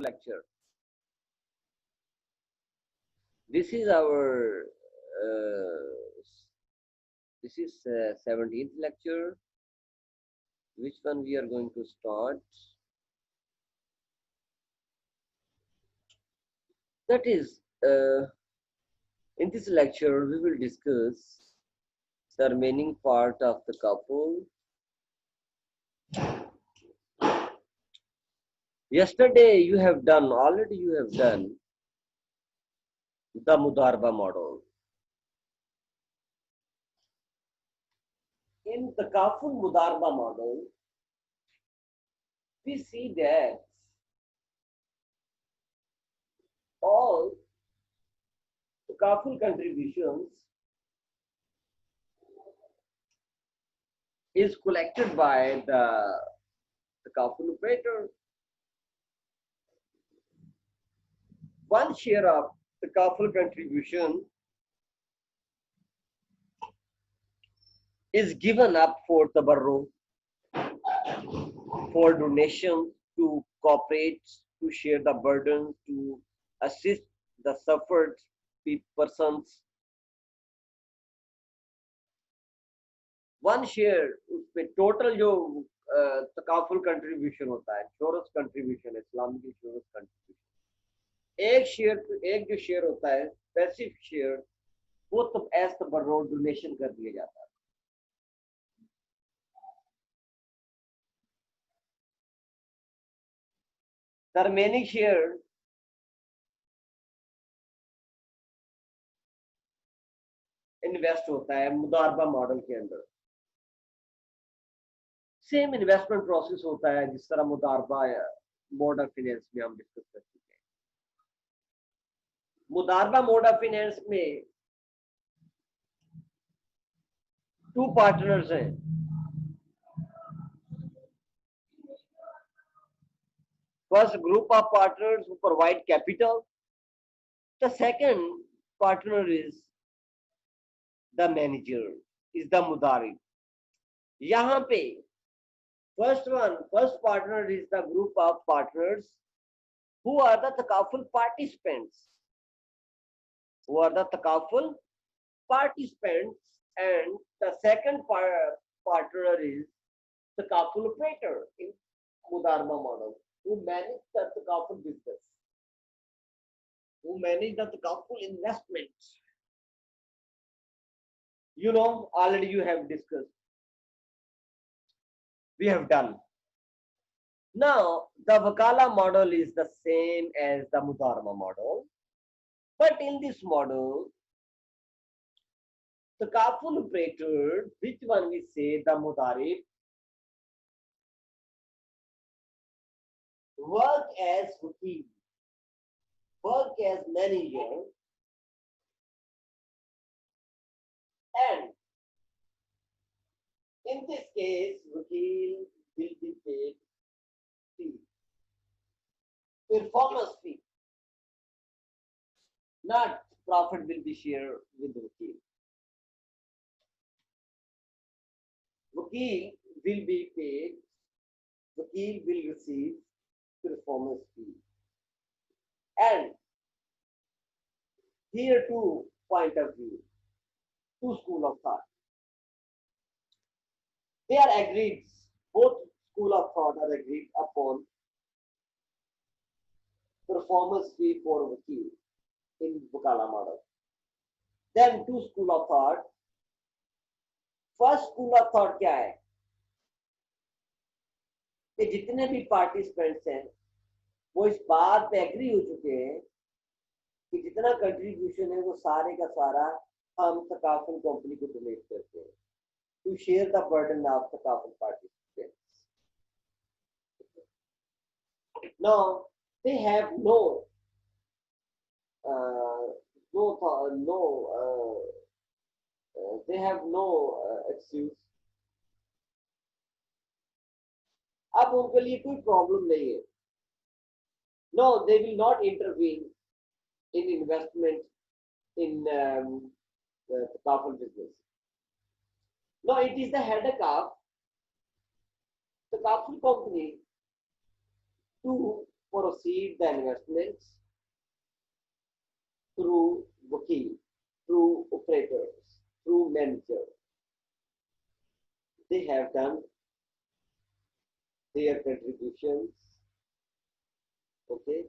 lecture. This is our 17th lecture. Which one we are going to start? That is, in this lecture we will discuss the remaining part of the couple. Yesterday you have done the Mudarba model. In the Takaful Mudarba model, we see that all Takaful contributions is collected by the Takaful operator. One share of Takaful contribution is given up for tabarruk, for donation, to cooperate, to share the burden, to assist the suffered persons. One share उसमें total जो takaful contribution होता है, insurance contribution, Islamic insurance contribution, एक जो share होता है passive share, वो तो एज तबर्रुक डोनेशन कर दिया जाता है. The remaining share इन्वेस्ट होता है मुदारबा मॉडल के अंदर. सेम इन्वेस्टमेंट प्रोसेस होता है जिस तरह मुदारबा मोड ऑफ फाइनेंस में हम डिस्कस कर चुके हैं. मुदारबा मोड ऑफ फाइनेंस में 2 पार्टनर्स हैं. First group of partners who provide capital. The second partner is the manager, is the mudarib. यहाँ पे first partner is the group of partners who are the takaful participants. And the second partner is takaful operator in mudarba model, who manage the takaful business, who manage the takaful investments. You know, already you have discussed. We have done. Now, the Wakala model is the same as the Mudarba model. But in this model, the Takaful operator, which one we say the Mudarib, work as wakil, work as manager, and in this case, wakil will be paid fee, performance fee, not profit will be shared with the wakil. Wakil will be paid, wakil will receive performance fee. And here 2 point of view, 2 school of thought. They are agreed, both school of thought are agreed upon performance fee for wakil in Wakala model. Then 2 school of thought. First school of thought क्या है कि जितने भी participants हैं वो इस बात पे एग्री हो चुके हैं कि जितना कंट्रीब्यूशन है वो सारे का सारा हम तकाफुल कंपनी को डोनेट करते हैं to share the burden of Takaful participants. Now they have they have no excuse. अब उनके लिए कोई प्रॉब्लम नहीं है. No, they will not intervene in investment in the Takaful business. No, it is the headache of the Takaful company to proceed the investments through wakil, through operators, through managers. They have done their contributions, okay,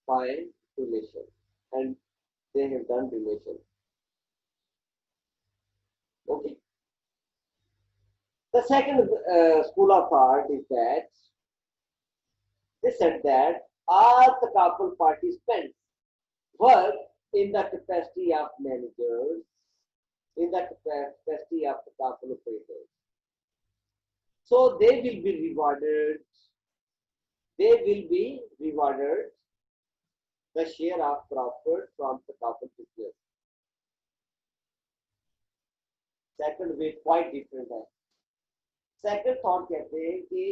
by donation, and they have done donation. Okay. The second school of thought is that they said that all the couple participants work in the capacity of managers, in the capacity of the couple operators. So they will be rewarded the share of profit from the couple business. Second way quite different है. Second thought कहते हैं कि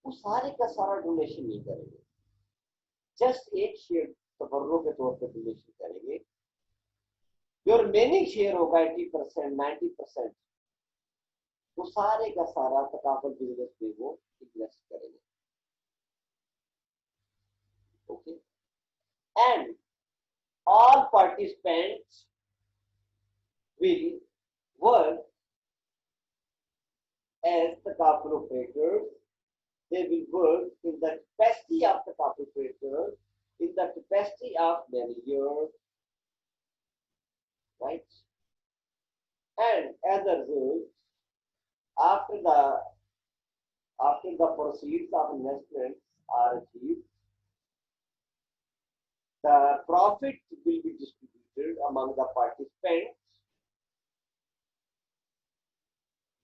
वो सारे का सारा donation नहीं करेंगे, जस्ट एक शेयर तबर्रुक के तौर पर डोनेशन करेंगे. जो रिमेनिंग शेयर होगा 80%, 90%, वो सारे का सारा तकाफुल बिजनेस में वो इन्वेस्ट करेंगे. Okay. And all participants will work as the couple operators. They will work in the capacity of the couple operator, in the capacity of manager, right? And as a result, after the proceeds of investments are achieved, the profit will be distributed among the participants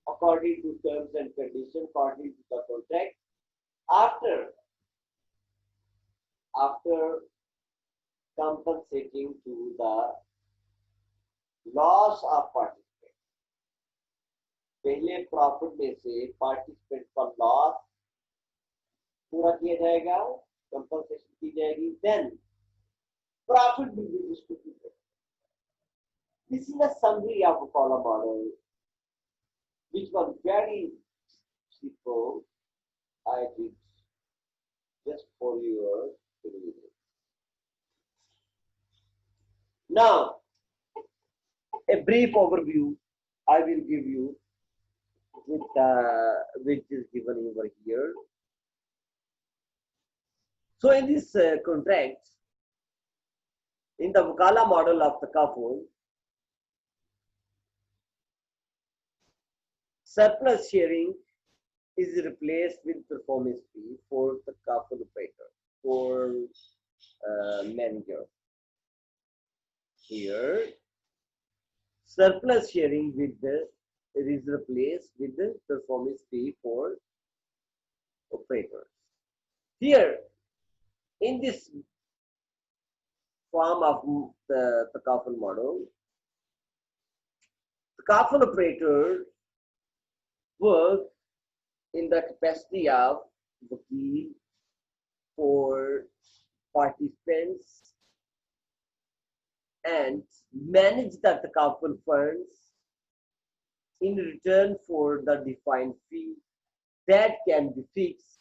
according to terms and conditions, according to the contract, after compensating to the loss of participants. पहले profit में से participant का loss पूरा किया जाएगा, compensation की जाएगी, then profit will be distributed. This is a summary of a column model, which was very simple. I did just for your convenience. Now, a brief overview I will give you, which is given over here. So, in this contract, in the Wakala model of Takaful, surplus sharing is replaced with performance fee for the Takaful operator, for manager. Here, surplus sharing is replaced with the performance fee for operators. Here, in this form of the Takaful model, Takaful operator work in the capacity of wakil for participants and manage the Takaful funds in return for the defined fee that can be fixed.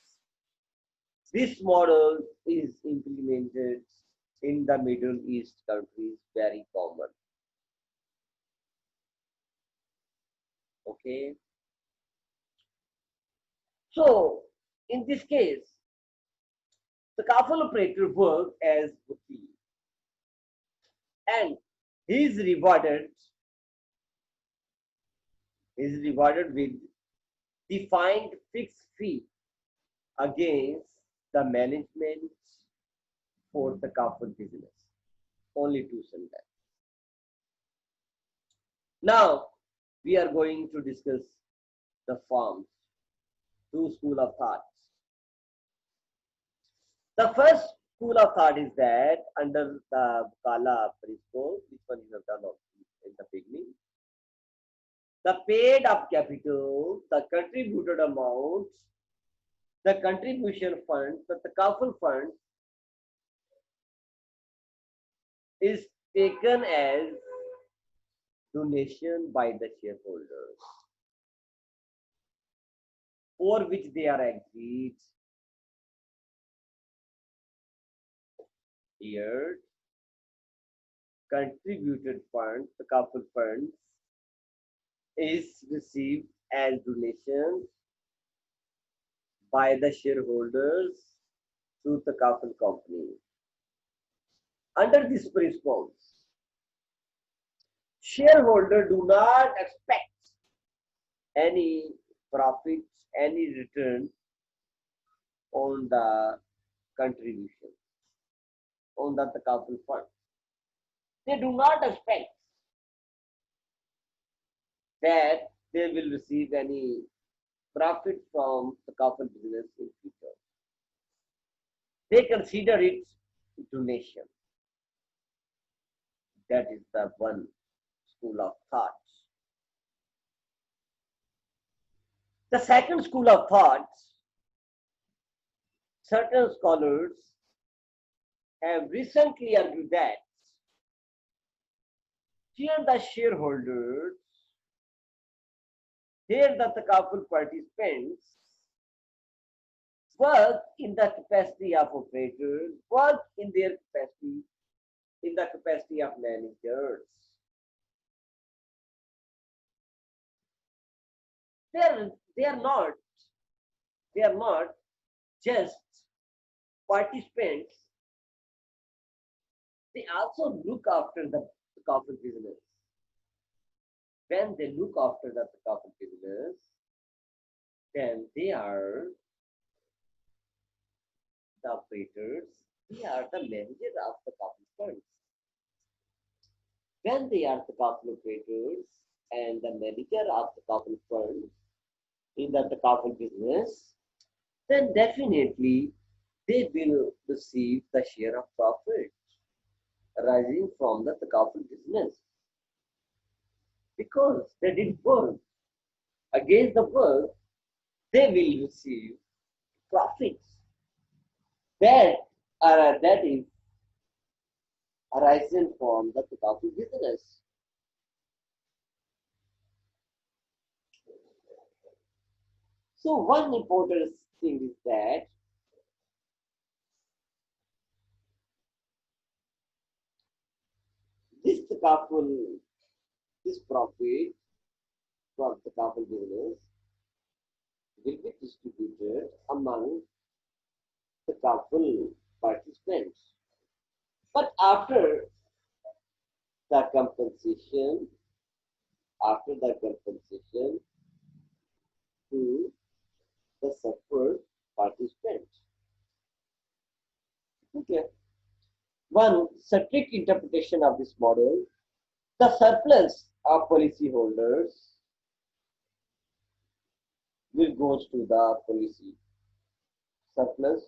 This model is implemented in the Middle East countries, very common. Okay. So, in this case, the Takaful operator work as wakil, and he is rewarded with defined fixed fee against the management for the Takaful business. Only two sentences. Now, we are going to discuss the forms, two school of thoughts. The first school of thought is that under the Wakala principle, which one you have done in the beginning, the paid up capital, the contributed amount, the contribution fund, the Takaful fund is taken as donation by the shareholders, for which they are agreed Here, contributed funds, the couple funds, is received as donations by the shareholders to the couple company. Under these principles, shareholders do not expect any profits, any return on the contribution, on the couple fund. They do not expect that they will receive any profit from the couple business in future. They consider it donation. That is the one school of thought. The second school of thought, certain scholars have recently argued that here the shareholders, here the Takaful participants work in the capacity of operators, work in their capacity, in the capacity of managers. They are not just participants. They also look after the Takaful business. When they look after the Takaful business, then they are the operators, they are the managers of the couple funds. When they are the couple operators and the manager of the couple funds in the couple business, then definitely they will receive the share of profit arising from the couple business because they did work. Against the work, they will receive profits. That is arising from the Takaful business. So one important thing is that this Takaful, this profit from Takaful business will be distributed among the couple participants. But after the compensation, to the suffered participants. Okay. One strict interpretation of this model, the surplus of policyholders will go to the policy. Surplus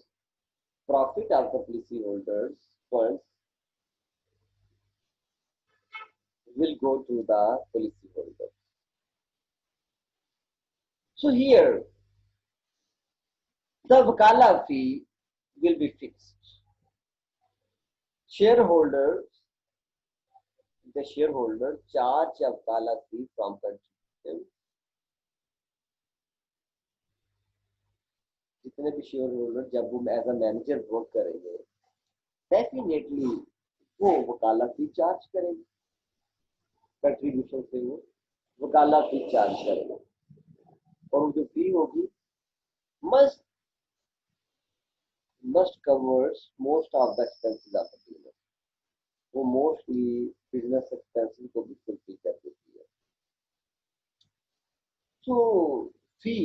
profit of the policyholders funds will go to the policyholder. So here, the wakala fee will be fixed. The shareholder charge a wakala fee from contribution. जितने भी share holder जब वो as a manager work करेंगे definitely वो वकाला fee charge करेंगे contribution से वो वकाला fee charge करेंगे और वो जो फी होगी must covers most of the expenses of the business. वो मोस्टली बिजनेस एक्सपेंसेस को भी फुलफिल कर देती है. तो फी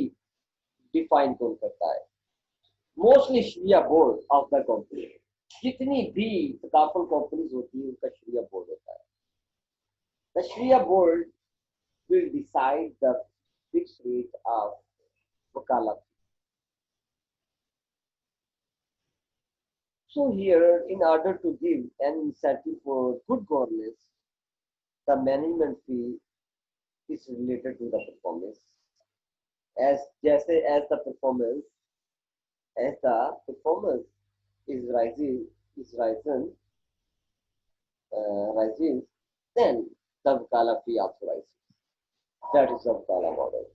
डिफाइन कौन करता है? मोस्टली शरिया बोर्ड ऑफ द कंपनी. जितनी भी तकाफुल कंपनीज होती है उनका शरिया बोर्ड होता है. द शरिया board will decide the fixed rate of wakala. So here, in order to give an incentive for good governance, the management fee is related to the performance. As the performance is rising, then the wakala fee also rises. That is the wakala model.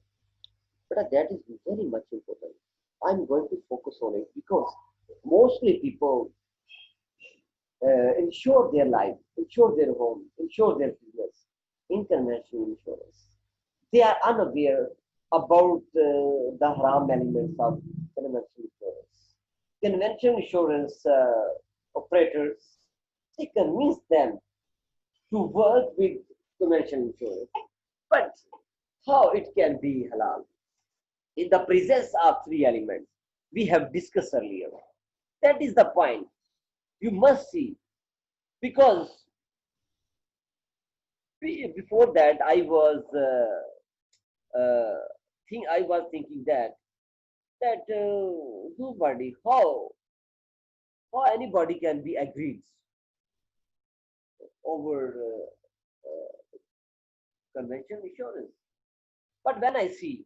But that is very much important. I'm going to focus on it because mostly people insure their life, insure their home, insure their business in conventional insurance. They are unaware about the haram elements of conventional insurance. Conventional insurance operators, they convince them to work with conventional insurance. But how it can be halal? In the presence of three elements we have discussed earlier. That is the point. You must see, because before that I was thinking that nobody, how anybody can be agreed over conventional insurance. But when I see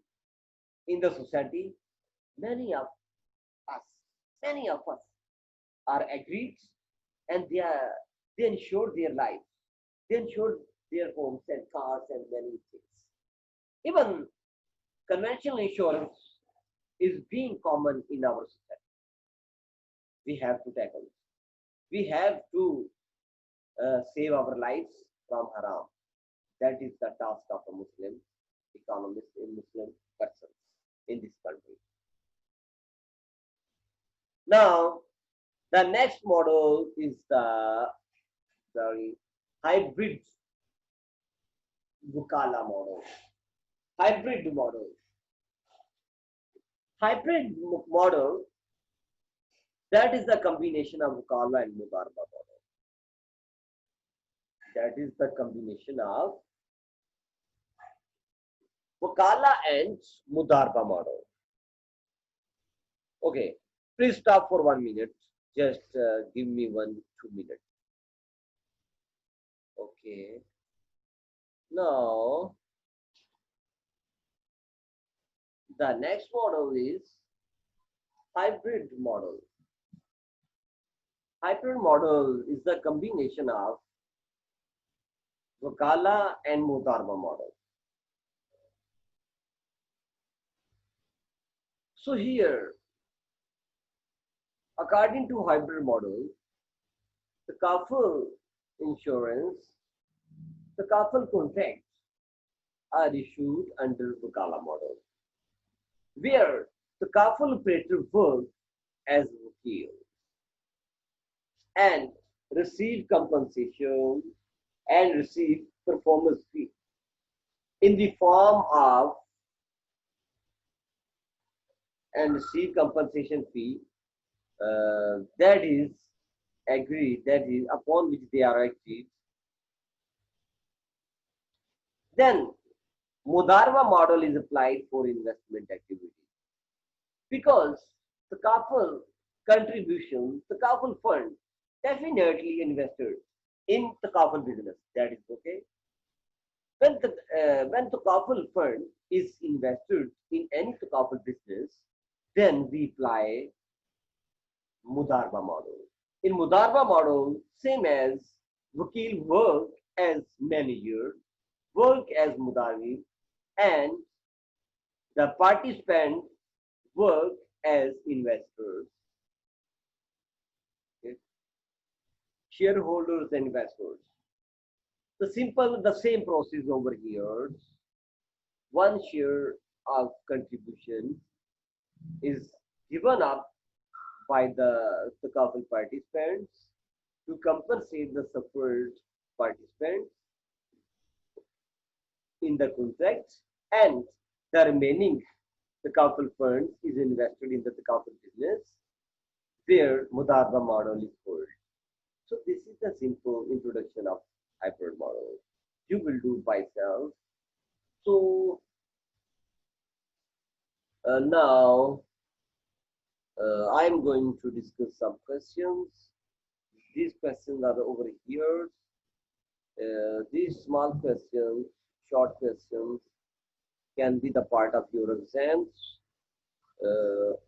in the society, many of us, many of us are agreed, and they insure their lives, they insure their homes and cars and many things. Even conventional insurance is being common in our society. We have to tackle it. We have to save our lives from haram. That is the task of a Muslim economist in Muslim persons in this country. Now, the next model is the hybrid Bukala model. Hybrid model. Hybrid model, that is the combination of Bukala and Mudarba model. That is the combination of Bukala and Mudarba model. Okay, please stop for 1 minute. Just give me 2 minutes. Okay. Now, the next model is hybrid model. Hybrid model is the combination of Wakala and Mudarba model. So here, according to hybrid model, the Takaful insurance, the Takaful contracts are issued under Wakala model, where the Takaful operator works as wakil and receive compensation and receive performance fee in the form of and receive compensation fee that is agreed, that is upon which they are agreed. Then Mudarva model is applied for investment activity, because the couple contribution, the couple fund definitely invested in the couple business. That is okay. When the couple fund is invested in any couple business, then we apply Mudarba model. In Mudarba model, same as Vakil work as manager, work as Mudarri, and the participant work as investors. Okay. Shareholders and investors. The same process over here. One share of contribution is given up by the couple participants to compensate the suffered participants in the contract, and the remaining the couple funds is invested in the couple business where Mudarba model is called. So this is the simple introduction of hybrid model. You will do by self. So now I'm going to discuss some questions. These questions are over here. These small questions, short questions, can be the part of your exams.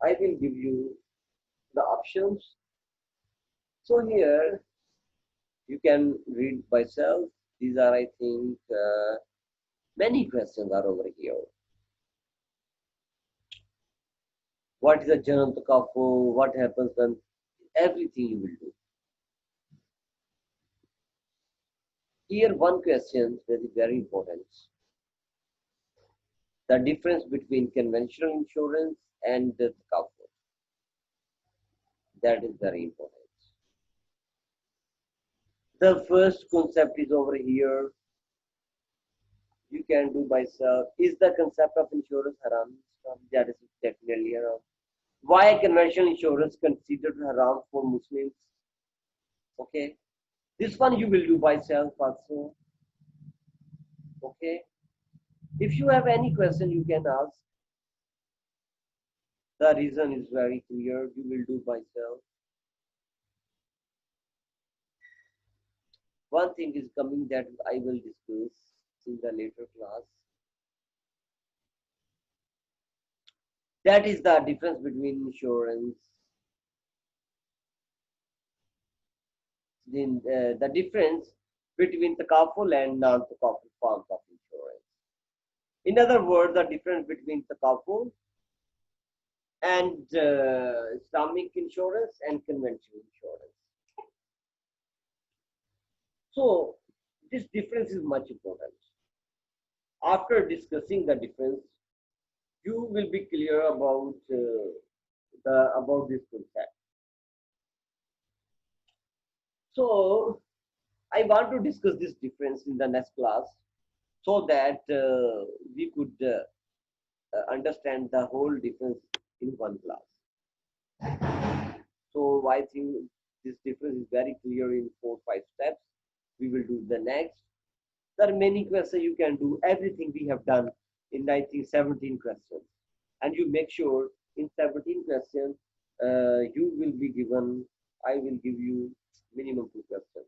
I will give you the options. So here you can read by self. These are, I think, many questions are over here. What is a Janam Takaful? What happens when everything you will do? Here one question that is very important. The difference between conventional insurance and the Takaful. That is very important. The first concept is over here. You can do by self. Is the concept of insurance haram? That is definitely haram. Why conventional insurance considered haram for Muslims? Okay. This one you will do by self also. Okay. If you have any question, you can ask. The reason is very clear. You will do by self. One thing is coming that I will discuss in the later class. That is the difference between insurance. The difference between Takaful and non-Takaful forms of insurance. In other words, the difference between Takaful and Islamic insurance and conventional insurance. So this difference is much important. After discussing the difference, you will be clear about this concept. So I want to discuss this difference in the next class so that we could understand the whole difference in one class. So I think this difference is very clear in 4-5 steps. We will do the next. There are many questions you can do. Everything we have done in 17 questions. And you make sure in 17 questions, you will be given, I will give you minimum 2 questions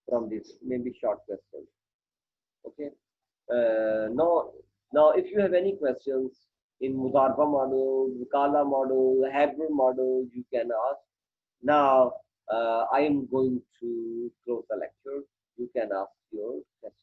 from this, maybe short questions. Okay. Now, if you have any questions in Mudarba model, Vikala model, Hybrid model, you can ask. Now, I am going to close the lecture. You can ask your question.